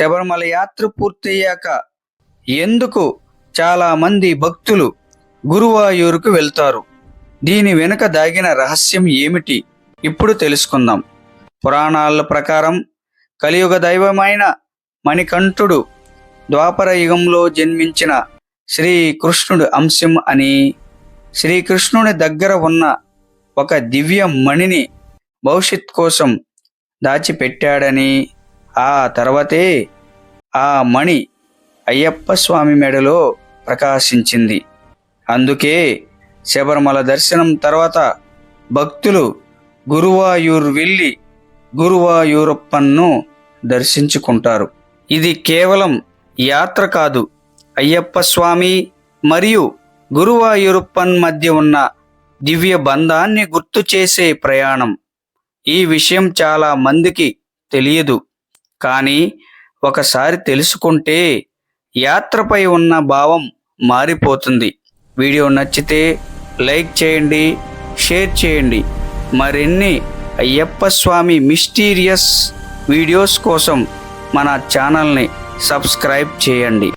శబరిమల యాత్ర పూర్తయ్యాక ఎందుకు చాలా మంది భక్తులు గురువాయూరుకు వెళ్తారు? దీని వెనుక దాగిన రహస్యం ఏమిటి? ఇప్పుడు తెలుసుకుందాం. పురాణాల ప్రకారం కలియుగ దైవమైన మణికంఠుడు ద్వాపర యుగంలో జన్మించిన శ్రీకృష్ణుడు అంశం అని, శ్రీకృష్ణుని దగ్గర ఉన్న ఒక దివ్య మణిని భవిష్యత్ కోసం దాచిపెట్టాడని, ఆ తర్వాతే ఆ మణి అయ్యప్ప స్వామి మెడలో ప్రకాశించింది. అందుకే శబరిమల దర్శనం తర్వాత భక్తులు గురువాయూర్ వెళ్ళి గురువాయూరప్పన్ను దర్శించుకుంటారు. ఇది కేవలం యాత్ర కాదు, అయ్యప్ప స్వామి మరియు గురువాయూరప్పన్ మధ్య ఉన్న దివ్య బంధాన్ని గుర్తు చేసే ప్రయాణం. ఈ విషయం చాలా మందికి తెలియదు, కానీ ఒకసారి తెలుసుకుంటే యాత్రపై ఉన్న భావం మారిపోతుంది. వీడియో నచ్చితే లైక్ చేయండి, షేర్ చేయండి. మరిన్ని అయ్యప్ప స్వామి మిస్టీరియస్ వీడియోస్ కోసం మన ఛానల్ని సబ్స్క్రైబ్ చేయండి.